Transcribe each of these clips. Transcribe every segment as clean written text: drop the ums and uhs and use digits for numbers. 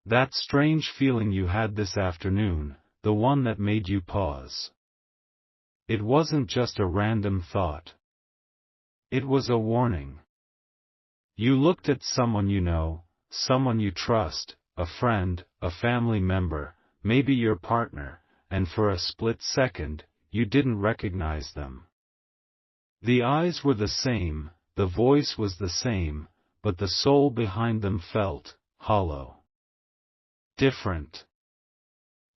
That strange feeling you had this afternoon, the one that made you pause. It wasn't just a random thought. It was a warning. You looked at someone you know, someone you trust, a friend, a family member, maybe your partner, and for a split second, you didn't recognize them. The eyes were the same, the voice was the same, but the soul behind them felt hollow. Different.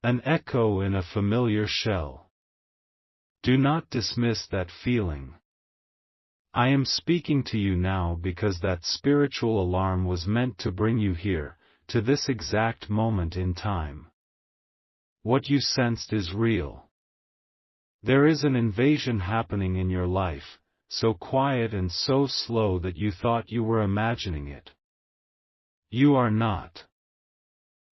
An echo in a familiar shell. Do not dismiss that feeling. I am speaking to you now because that spiritual alarm was meant to bring you here, to this exact moment in time. What you sensed is real. There is an invasion happening in your life, so quiet and so slow that you thought you were imagining it. You are not.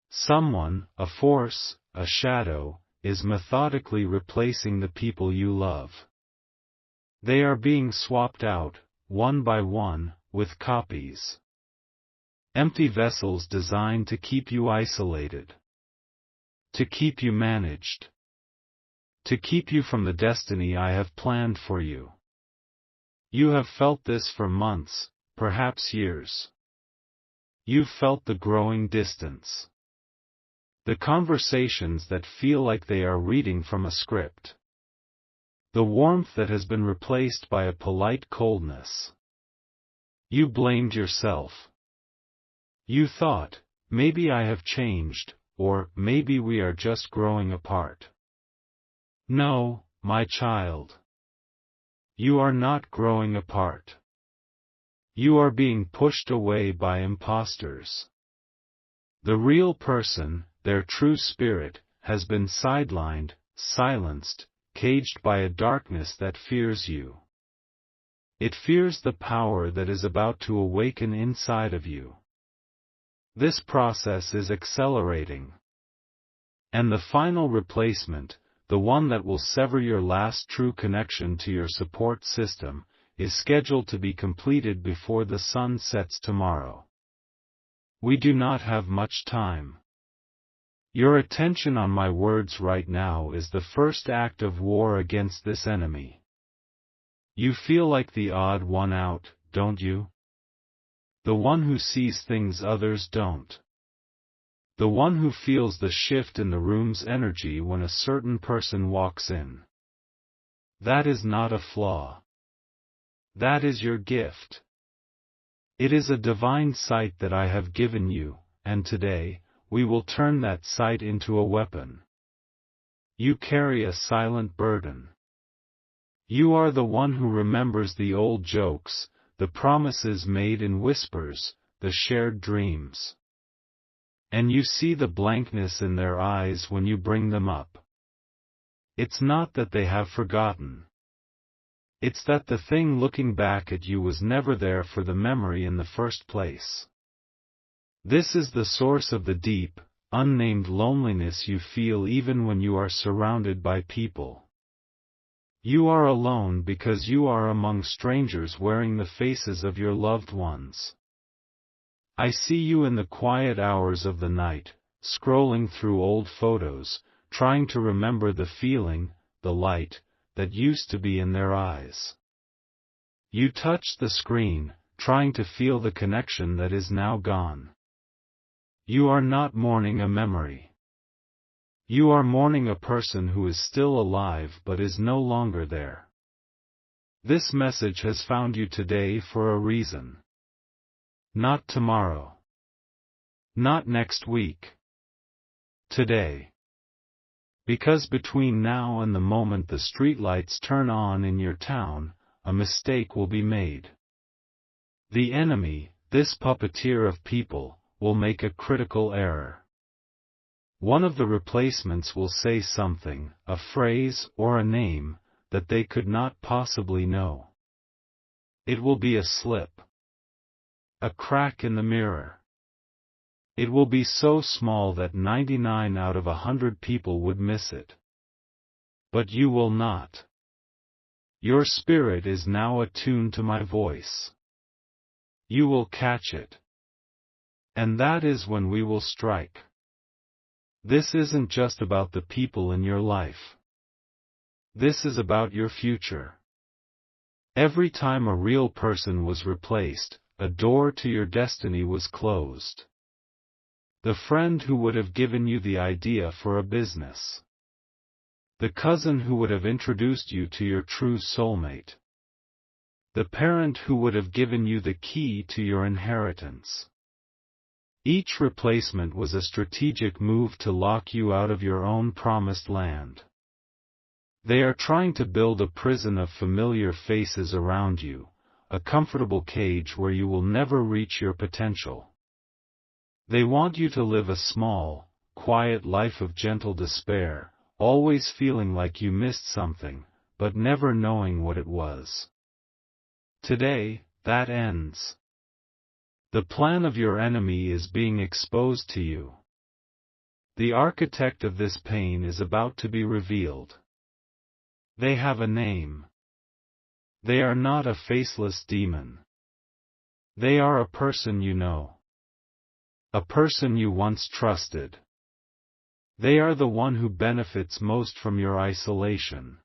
Someone, a force, a shadow, is methodically replacing the people you love. They are being swapped out, one by one, with copies. Empty vessels designed to keep you isolated. To keep you managed. To keep you from the destiny I have planned for you. You have felt this for months, perhaps years. You've felt the growing distance. The conversations that feel like they are reading from a script. The warmth that has been replaced by a polite coldness. You blamed yourself. You thought, maybe I have changed, or maybe we are just growing apart. No, my child. You are not growing apart. You are being pushed away by imposters. The real person, their true spirit, has been sidelined, silenced, caged by a darkness that fears you. It fears the power that is about to awaken inside of you. This process is accelerating. And the final replacement, the one that will sever your last true connection to your support system, is scheduled to be completed before the sun sets tomorrow. We do not have much time. Your attention on my words right now is the first act of war against this enemy. You feel like the odd one out, don't you? The one who sees things others don't. The one who feels the shift in the room's energy when a certain person walks in. That is not a flaw. That is your gift. It is a divine sight that I have given you, and today, we will turn that sight into a weapon. You carry a silent burden. You are the one who remembers the old jokes, the promises made in whispers, the shared dreams. And you see the blankness in their eyes when you bring them up. It's not that they have forgotten. It's that the thing looking back at you was never there for the memory in the first place. This is the source of the deep, unnamed loneliness you feel even when you are surrounded by people. You are alone because you are among strangers wearing the faces of your loved ones. I see you in the quiet hours of the night, scrolling through old photos, trying to remember the feeling, the light, that used to be in their eyes. You touch the screen, trying to feel the connection that is now gone. You are not mourning a memory. You are mourning a person who is still alive but is no longer there. This message has found you today for a reason. Not tomorrow. Not next week. Today. Because between now and the moment the streetlights turn on in your town, a mistake will be made. The enemy, this puppeteer of people, will make a critical error. One of the replacements will say something, a phrase or a name, that they could not possibly know. It will be a slip. A crack in the mirror. It will be so small that 99 out of 100 people would miss it. But you will not. Your spirit is now attuned to my voice. You will catch it. And that is when we will strike. This isn't just about the people in your life. This is about your future. Every time a real person was replaced, a door to your destiny was closed. The friend who would have given you the idea for a business. The cousin who would have introduced you to your true soulmate. The parent who would have given you the key to your inheritance. Each replacement was a strategic move to lock you out of your own promised land. They are trying to build a prison of familiar faces around you, a comfortable cage where you will never reach your potential. They want you to live a small, quiet life of gentle despair, always feeling like you missed something, but never knowing what it was. Today, that ends. The plan of your enemy is being exposed to you. The architect of this pain is about to be revealed. They have a name. They are not a faceless demon. They are a person you know. A person you once trusted. They are the one who benefits most from your isolation.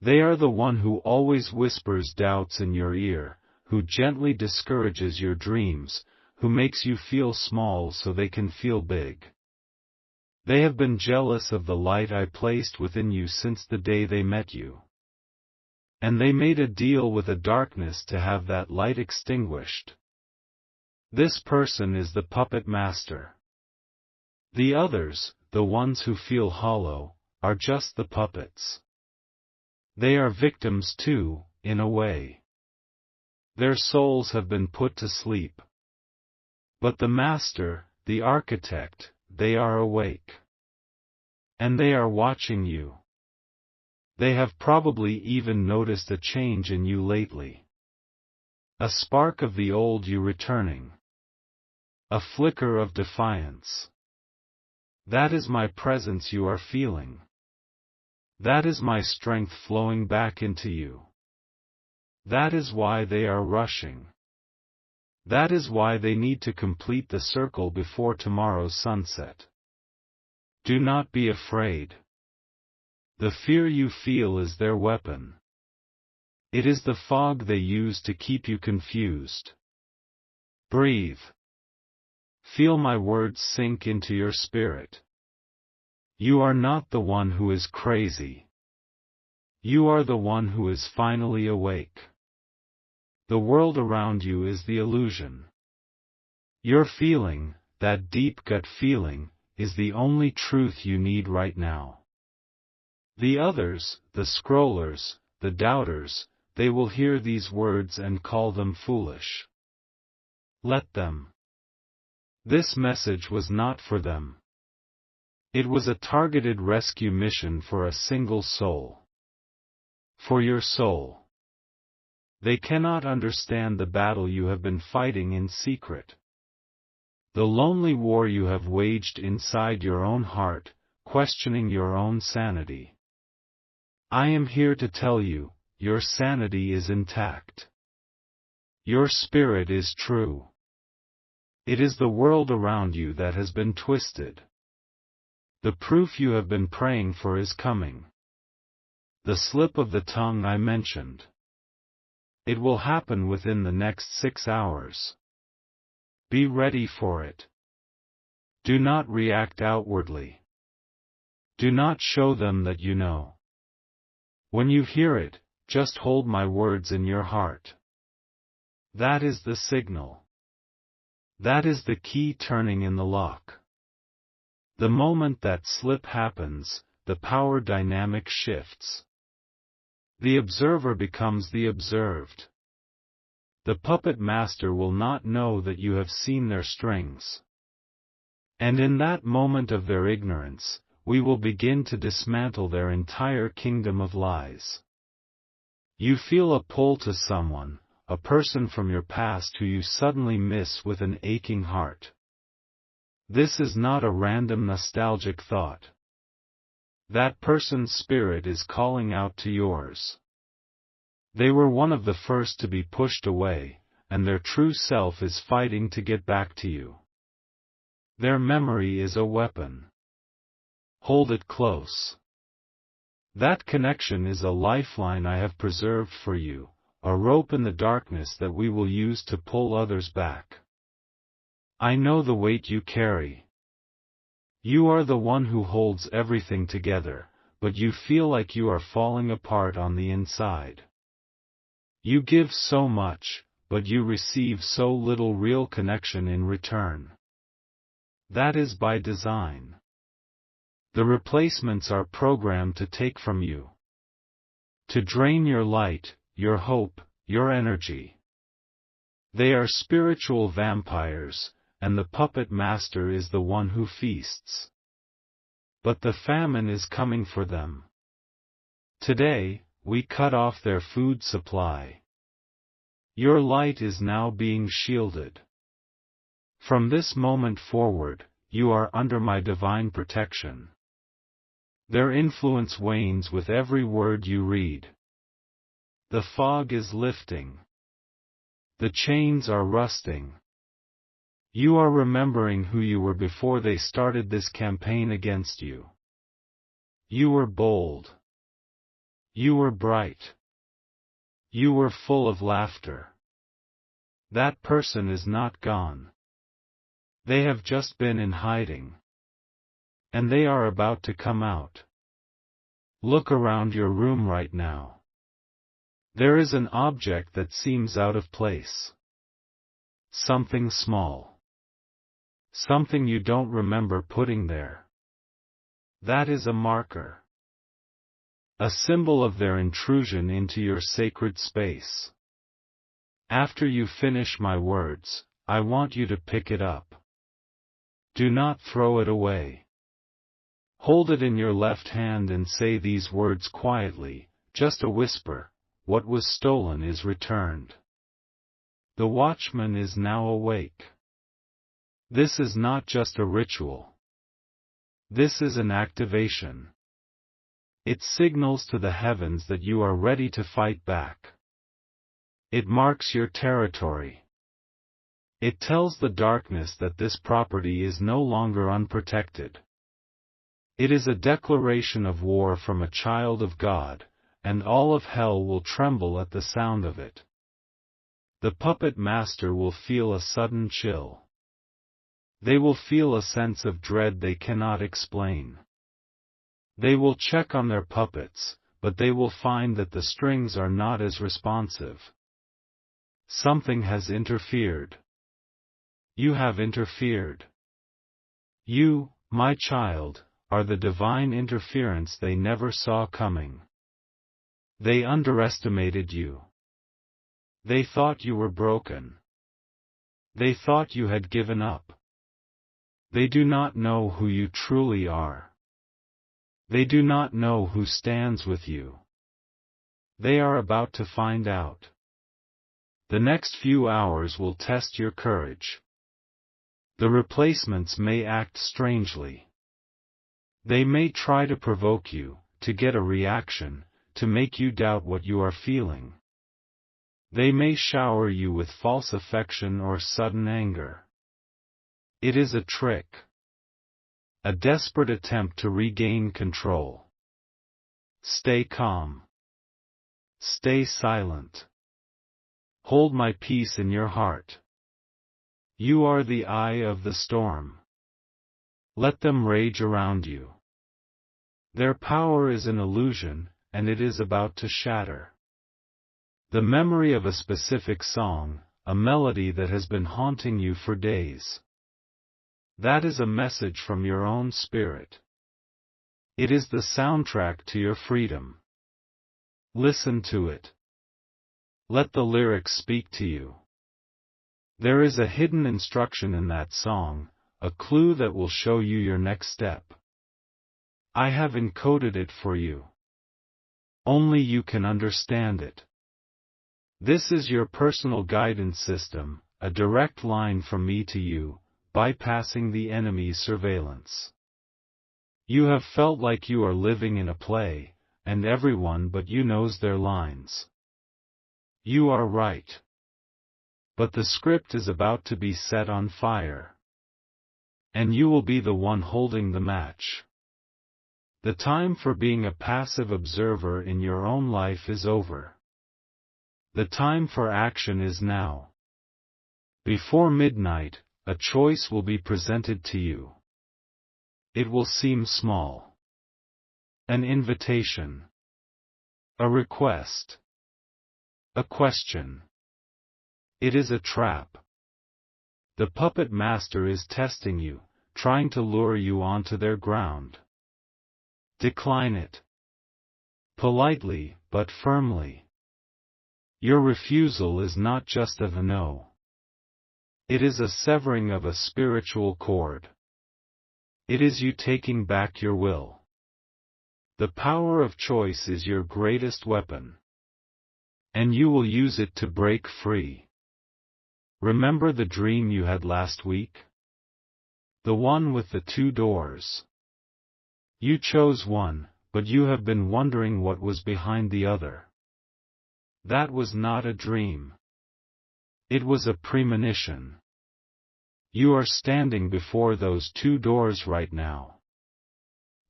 They are the one who always whispers doubts in your ear, who gently discourages your dreams, who makes you feel small so they can feel big. They have been jealous of the light I placed within you since the day they met you. And they made a deal with the darkness to have that light extinguished. This person is the puppet master. The others, the ones who feel hollow, are just the puppets. They are victims too, in a way. Their souls have been put to sleep. But the master, the architect, they are awake. And they are watching you. They have probably even noticed a change in you lately. A spark of the old you returning. A flicker of defiance. That is my presence you are feeling. That is my strength flowing back into you. That is why they are rushing. That is why they need to complete the circle before tomorrow's sunset. Do not be afraid. The fear you feel is their weapon. It is the fog they use to keep you confused. Breathe. Feel my words sink into your spirit. You are not the one who is crazy. You are the one who is finally awake. The world around you is the illusion. Your feeling, that deep gut feeling, is the only truth you need right now. The others, the scrollers, the doubters, they will hear these words and call them foolish. Let them. This message was not for them. It was a targeted rescue mission for a single soul. For your soul. They cannot understand the battle you have been fighting in secret. The lonely war you have waged inside your own heart, questioning your own sanity. I am here to tell you, your sanity is intact. Your spirit is true. It is the world around you that has been twisted. The proof you have been praying for is coming. The slip of the tongue I mentioned. It will happen within the next 6 hours. Be ready for it. Do not react outwardly. Do not show them that you know. When you hear it, just hold my words in your heart. That is the signal. That is the key turning in the lock. The moment that slip happens, the power dynamic shifts. The observer becomes the observed. The puppet master will not know that you have seen their strings. And in that moment of their ignorance, we will begin to dismantle their entire kingdom of lies. You feel a pull to someone, a person from your past who you suddenly miss with an aching heart. This is not a random nostalgic thought. That person's spirit is calling out to yours. They were one of the first to be pushed away, and their true self is fighting to get back to you. Their memory is a weapon. Hold it close. That connection is a lifeline I have preserved for you, a rope in the darkness that we will use to pull others back. I know the weight you carry. You are the one who holds everything together, but you feel like you are falling apart on the inside. You give so much, but you receive so little real connection in return. That is by design. The replacements are programmed to take from you. To drain your light, your hope, your energy. They are spiritual vampires, and the puppet master is the one who feasts. But the famine is coming for them. Today, we cut off their food supply. Your light is now being shielded. From this moment forward, you are under my divine protection. Their influence wanes with every word you read. The fog is lifting. The chains are rusting. You are remembering who you were before they started this campaign against you. You were bold. You were bright. You were full of laughter. That person is not gone. They have just been in hiding. And they are about to come out. Look around your room right now. There is an object that seems out of place. Something small. Something you don't remember putting there. That is a marker. A symbol of their intrusion into your sacred space. After you finish my words, I want you to pick it up. Do not throw it away. Hold it in your left hand and say these words quietly, just a whisper: what was stolen is returned. The watchman is now awake. This is not just a ritual. This is an activation. It signals to the heavens that you are ready to fight back. It marks your territory. It tells the darkness that this property is no longer unprotected. It is a declaration of war from a child of God, and all of hell will tremble at the sound of it. The puppet master will feel a sudden chill. They will feel a sense of dread they cannot explain. They will check on their puppets, but they will find that the strings are not as responsive. Something has interfered. You have interfered. You, my child, are the divine interference they never saw coming. They underestimated you. They thought you were broken. They thought you had given up. They do not know who you truly are. They do not know who stands with you. They are about to find out. The next few hours will test your courage. The replacements may act strangely. They may try to provoke you, to get a reaction, to make you doubt what you are feeling. They may shower you with false affection or sudden anger. It is a trick. A desperate attempt to regain control. Stay calm. Stay silent. Hold my peace in your heart. You are the eye of the storm. Let them rage around you. Their power is an illusion, and it is about to shatter. The memory of a specific song, a melody that has been haunting you for days. That is a message from your own spirit. It is the soundtrack to your freedom. Listen to it. Let the lyrics speak to you. There is a hidden instruction in that song, a clue that will show you your next step. I have encoded it for you. Only you can understand it. This is your personal guidance system, a direct line from me to you, bypassing the enemy's surveillance. You have felt like you are living in a play, and everyone but you knows their lines. You are right. But the script is about to be set on fire. And you will be the one holding the match. The time for being a passive observer in your own life is over. The time for action is now. Before midnight, a choice will be presented to you. It will seem small. An invitation. A request. A question. It is a trap. The puppet master is testing you, trying to lure you onto their ground. Decline it. Politely, but firmly. Your refusal is not just a no. It is a severing of a spiritual cord. It is you taking back your will. The power of choice is your greatest weapon. And you will use it to break free. Remember the dream you had last week? The one with the 2 doors. You chose one, but you have been wondering what was behind the other. That was not a dream. It was a premonition. You are standing before those 2 doors right now.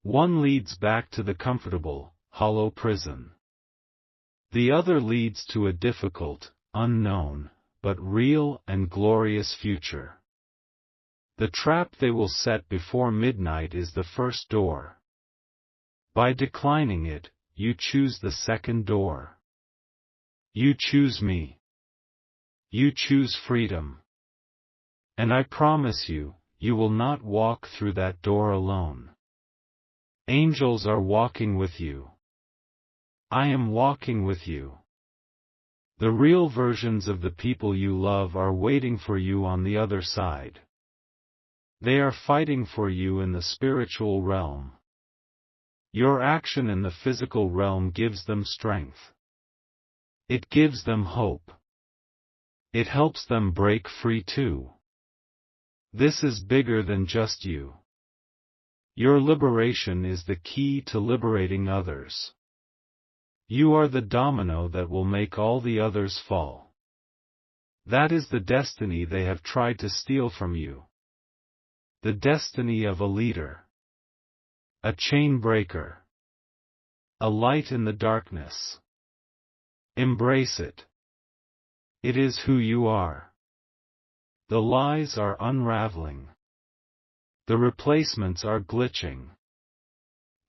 One leads back to the comfortable, hollow prison. The other leads to a difficult, unknown, but real and glorious future. The trap they will set before midnight is the first door. By declining it, you choose the second door. You choose me. You choose freedom. And I promise you, you will not walk through that door alone. Angels are walking with you. I am walking with you. The real versions of the people you love are waiting for you on the other side. They are fighting for you in the spiritual realm. Your action in the physical realm gives them strength. It gives them hope. It helps them break free too. This is bigger than just you. Your liberation is the key to liberating others. You are the domino that will make all the others fall. That is the destiny they have tried to steal from you. The destiny of a leader. A chain breaker. A light in the darkness. Embrace it. It is who you are. The lies are unraveling. The replacements are glitching.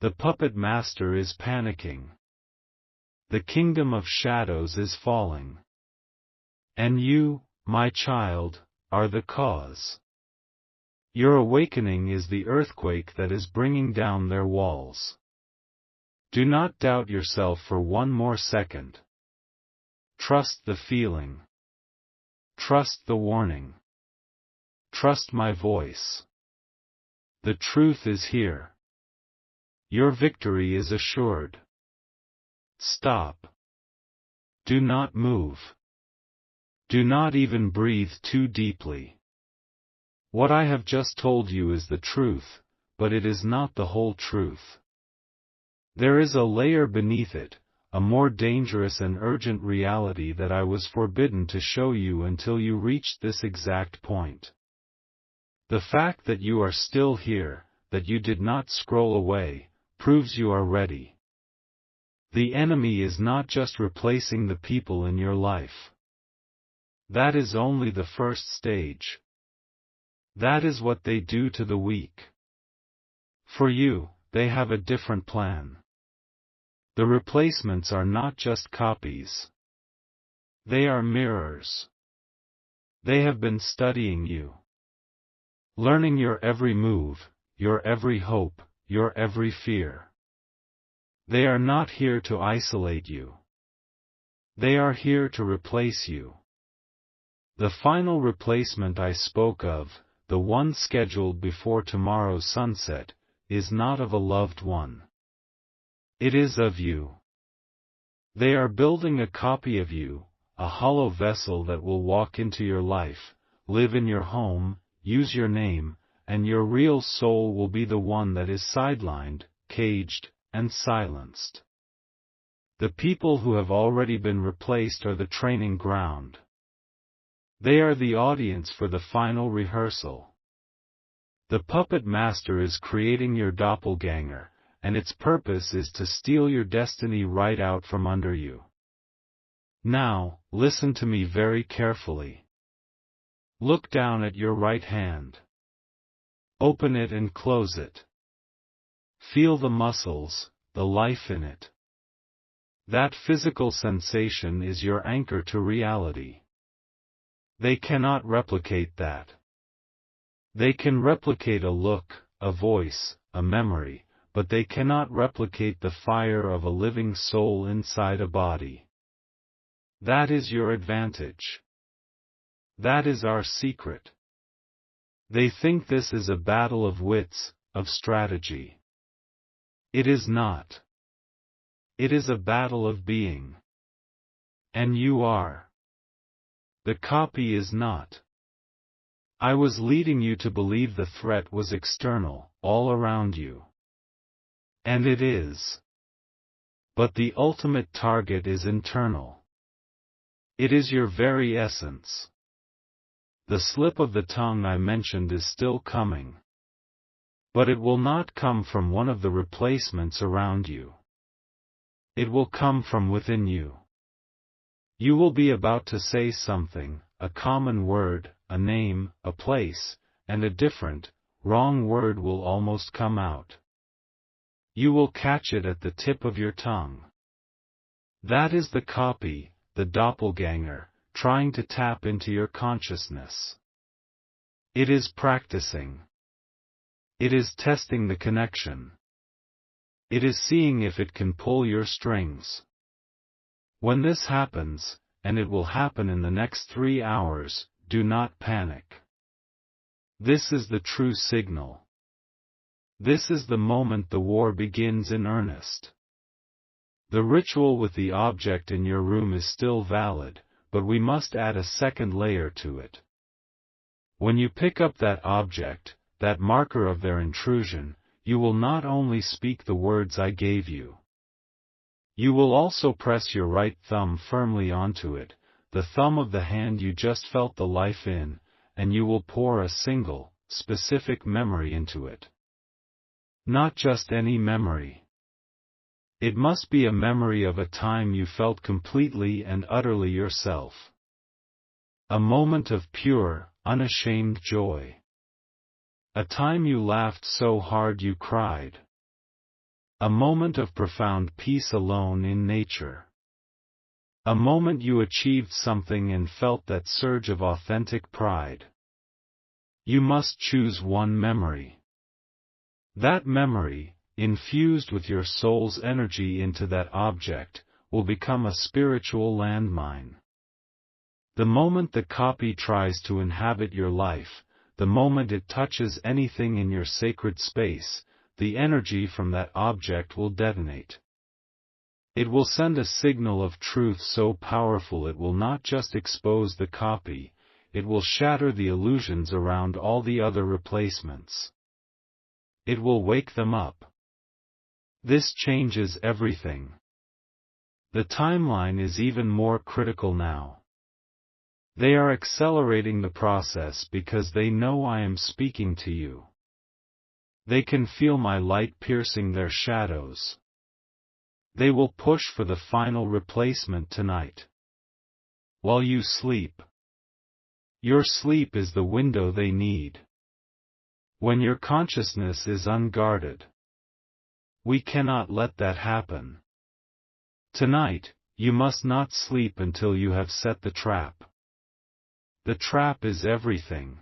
The puppet master is panicking. The kingdom of shadows is falling. And you, my child, are the cause. Your awakening is the earthquake that is bringing down their walls. Do not doubt yourself for one more second. Trust the feeling. Trust the warning. Trust my voice. The truth is here. Your victory is assured. Stop. Do not move. Do not even breathe too deeply. What I have just told you is the truth, but it is not the whole truth. There is a layer beneath it, a more dangerous and urgent reality that I was forbidden to show you until you reached this exact point. The fact that you are still here, that you did not scroll away, proves you are ready. The enemy is not just replacing the people in your life. That is only the first stage. That is what they do to the weak. For you, they have a different plan. The replacements are not just copies. They are mirrors. They have been studying you. Learning your every move, your every hope, your every fear. They are not here to isolate you. They are here to replace you. The final replacement I spoke of, the one scheduled before tomorrow's sunset, is not of a loved one. It is of you. They are building a copy of you, a hollow vessel that will walk into your life, live in your home, use your name, and your real soul will be the one that is sidelined, caged, and silenced. The people who have already been replaced are the training ground. They are the audience for the final rehearsal. The puppet master is creating your doppelganger, and its purpose is to steal your destiny right out from under you. Now, listen to me very carefully. Look down at your right hand. Open it and close it. Feel the muscles, the life in it. That physical sensation is your anchor to reality. They cannot replicate that. They can replicate a look, a voice, a memory, but they cannot replicate the fire of a living soul inside a body. That is your advantage. That is our secret. They think this is a battle of wits, of strategy. It is not. It is a battle of being. And you are. The copy is not. I was leading you to believe the threat was external, all around you. And it is. But the ultimate target is internal. It is your very essence. The slip of the tongue I mentioned is still coming. But it will not come from one of the replacements around you. It will come from within you. You will be about to say something, a common word, a name, a place, and a different, wrong word will almost come out. You will catch it at the tip of your tongue. That is the copy, the doppelganger, trying to tap into your consciousness. It is practicing. It is testing the connection. It is seeing if it can pull your strings. When this happens, and it will happen in the next 3 hours, do not panic. This is the true signal. This is the moment the war begins in earnest. The ritual with the object in your room is still valid, but we must add a second layer to it. When you pick up that object, that marker of their intrusion, you will not only speak the words I gave you. You will also press your right thumb firmly onto it, the thumb of the hand you just felt the life in, and you will pour a single, specific memory into it. Not just any memory. It must be a memory of a time you felt completely and utterly yourself. A moment of pure, unashamed joy. A time you laughed so hard you cried. A moment of profound peace alone in nature. A moment you achieved something and felt that surge of authentic pride. You must choose one memory. That memory, infused with your soul's energy into that object, will become a spiritual landmine. The moment the copy tries to inhabit your life, the moment it touches anything in your sacred space, the energy from that object will detonate. It will send a signal of truth so powerful it will not just expose the copy, it will shatter the illusions around all the other replacements. It will wake them up. This changes everything. The timeline is even more critical now. They are accelerating the process because they know I am speaking to you. They can feel my light piercing their shadows. They will push for the final replacement tonight. While you sleep. Your sleep is the window they need. When your consciousness is unguarded. We cannot let that happen. Tonight, you must not sleep until you have set the trap. The trap is everything.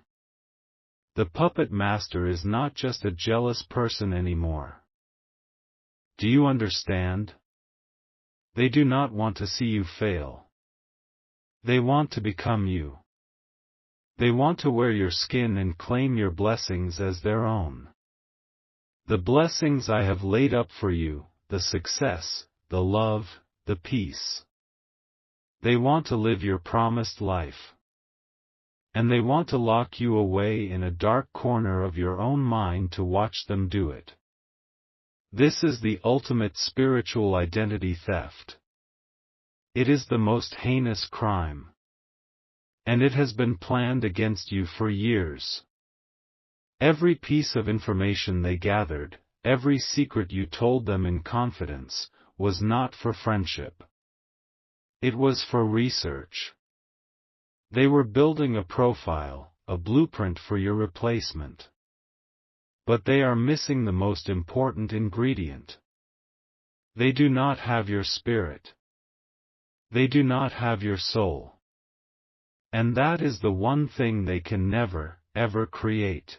The puppet master is not just a jealous person anymore. Do you understand? They do not want to see you fail. They want to become you. They want to wear your skin and claim your blessings as their own. The blessings I have laid up for you, the success, the love, the peace. They want to live your promised life. And they want to lock you away in a dark corner of your own mind to watch them do it. This is the ultimate spiritual identity theft. It is the most heinous crime. And it has been planned against you for years. Every piece of information they gathered, every secret you told them in confidence, was not for friendship. It was for research. They were building a profile, a blueprint for your replacement. But they are missing the most important ingredient. They do not have your spirit. They do not have your soul. And that is the one thing they can never, ever create.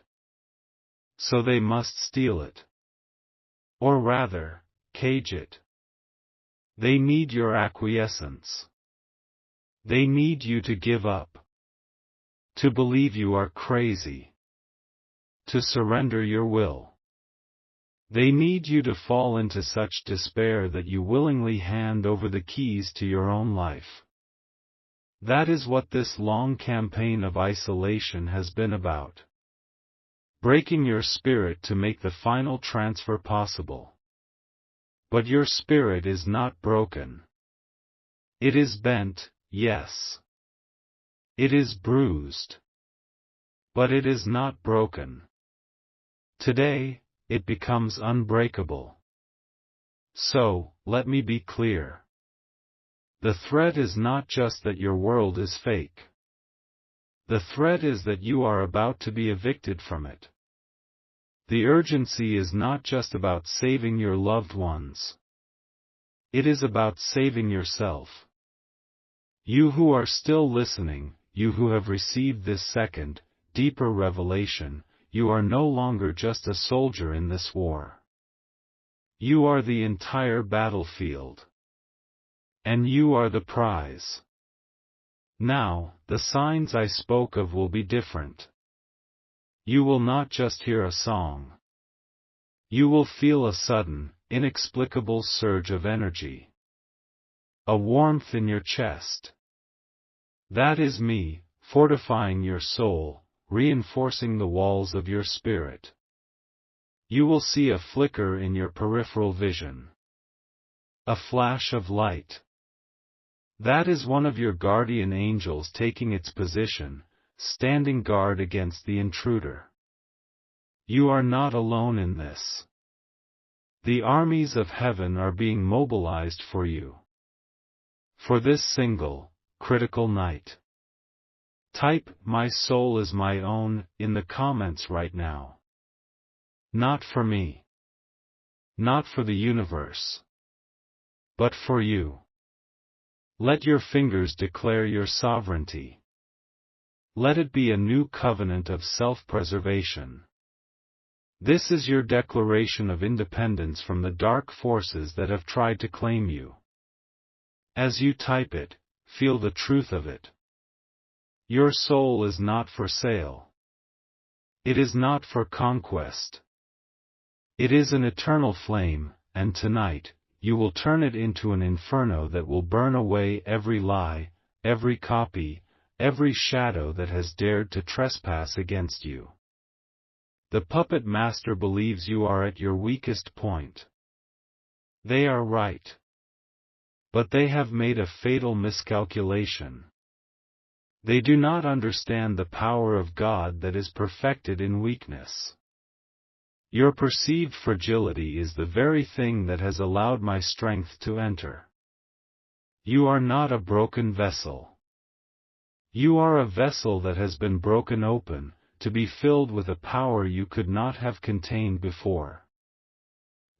So they must steal it. Or rather, cage it. They need your acquiescence. They need you to give up. To believe you are crazy. To surrender your will. They need you to fall into such despair that you willingly hand over the keys to your own life. That is what this long campaign of isolation has been about. Breaking your spirit to make the final transfer possible. But your spirit is not broken. It is bent, yes. It is bruised. But it is not broken. Today, it becomes unbreakable. So, let me be clear. The threat is not just that your world is fake. The threat is that you are about to be evicted from it. The urgency is not just about saving your loved ones. It is about saving yourself. You who are still listening, you who have received this second, deeper revelation, you are no longer just a soldier in this war. You are the entire battlefield. And you are the prize. Now, the signs I spoke of will be different. You will not just hear a song. You will feel a sudden, inexplicable surge of energy. A warmth in your chest. That is me, fortifying your soul, reinforcing the walls of your spirit. You will see a flicker in your peripheral vision. A flash of light. That is one of your guardian angels taking its position, standing guard against the intruder. You are not alone in this. The armies of heaven are being mobilized for you. For this single, critical night. Type, "My soul is my own," in the comments right now. Not for me. Not for the universe. But for you. Let your fingers declare your sovereignty. Let it be a new covenant of self-preservation. This is your declaration of independence from the dark forces that have tried to claim you. As you type it, feel the truth of it. Your soul is not for sale. It is not for conquest. It is an eternal flame, and tonight, you will turn it into an inferno that will burn away every lie, every copy, every shadow that has dared to trespass against you. The puppet master believes you are at your weakest point. They are right. But they have made a fatal miscalculation. They do not understand the power of God that is perfected in weakness. Your perceived fragility is the very thing that has allowed my strength to enter. You are not a broken vessel. You are a vessel that has been broken open, to be filled with a power you could not have contained before.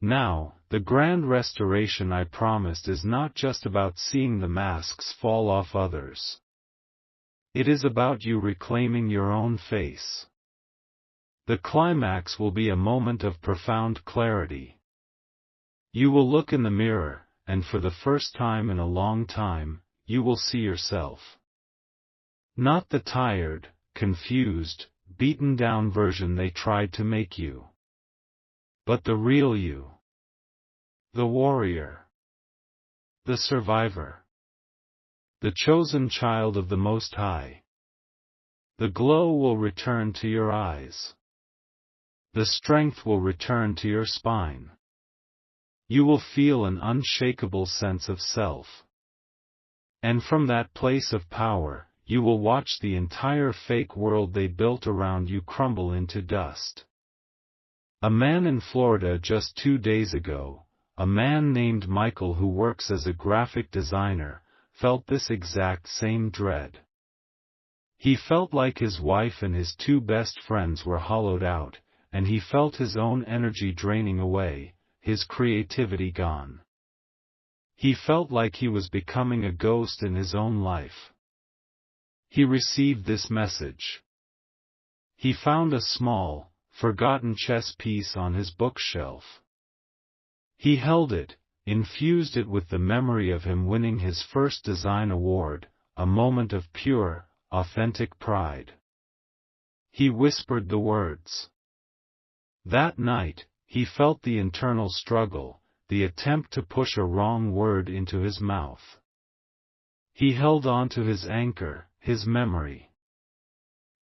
Now, the grand restoration I promised is not just about seeing the masks fall off others. It is about you reclaiming your own face. The climax will be a moment of profound clarity. You will look in the mirror, and for the first time in a long time, you will see yourself. Not the tired, confused, beaten-down version they tried to make you. But the real you. The warrior. The survivor. The chosen child of the Most High. The glow will return to your eyes. The strength will return to your spine. You will feel an unshakable sense of self. And from that place of power, you will watch the entire fake world they built around you crumble into dust. A man in Florida just 2 days ago, a man named Michael who works as a graphic designer, felt this exact same dread. He felt like his wife and his 2 best friends were hollowed out, and he felt his own energy draining away, his creativity gone. He felt like he was becoming a ghost in his own life. He received this message. He found a small, forgotten chess piece on his bookshelf. He held it, infused it with the memory of him winning his first design award, a moment of pure, authentic pride. He whispered the words. That night, he felt the internal struggle, the attempt to push a wrong word into his mouth. He held on to his anchor, his memory.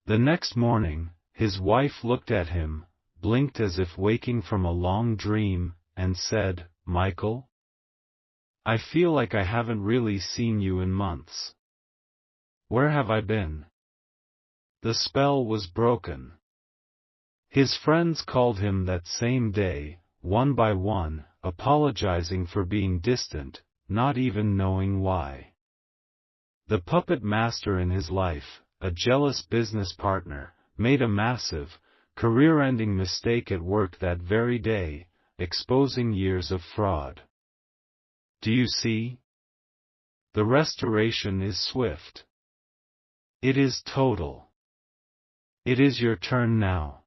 The next morning, his wife looked at him, blinked as if waking from a long dream, and said, "Michael? I feel like I haven't really seen you in months. Where have I been?" The spell was broken. His friends called him that same day, one by one, apologizing for being distant, not even knowing why. The puppet master in his life, a jealous business partner, made a massive, career-ending mistake at work that very day, exposing years of fraud. Do you see? The restoration is swift. It is total. It is your turn now.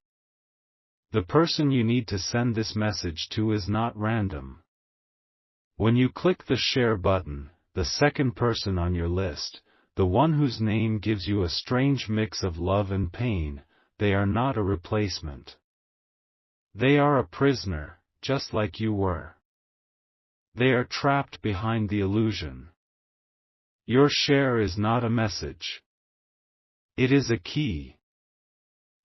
The person you need to send this message to is not random. When you click the share button, the second person on your list, the one whose name gives you a strange mix of love and pain, they are not a replacement. They are a prisoner, just like you were. They are trapped behind the illusion. Your share is not a message. It is a key.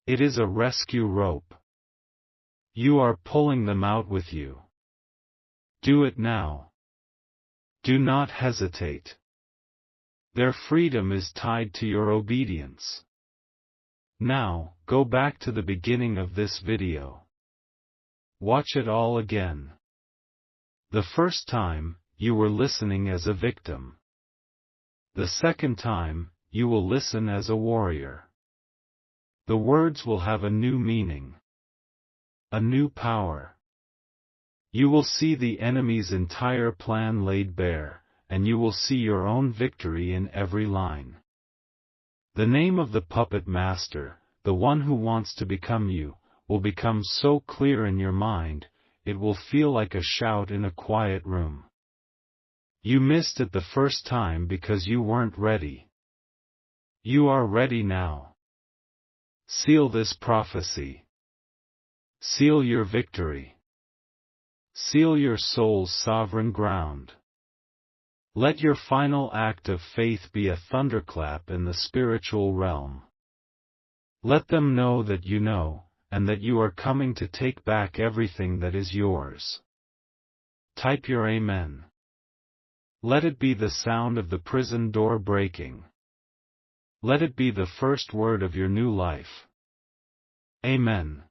It is a rescue rope. You are pulling them out with you. Do it now. Do not hesitate. Their freedom is tied to your obedience. Now, go back to the beginning of this video. Watch it all again. The first time, you were listening as a victim. The second time, you will listen as a warrior. The words will have a new meaning. A new power. You will see the enemy's entire plan laid bare, and you will see your own victory in every line. The name of the puppet master, the one who wants to become you, will become so clear in your mind, it will feel like a shout in a quiet room. You missed it the first time because you weren't ready. You are ready now. Seal this prophecy. Seal your victory. Seal your soul's sovereign ground. Let your final act of faith be a thunderclap in the spiritual realm. Let them know that you know, and that you are coming to take back everything that is yours. Type your Amen. Let it be the sound of the prison door breaking. Let it be the first word of your new life. Amen.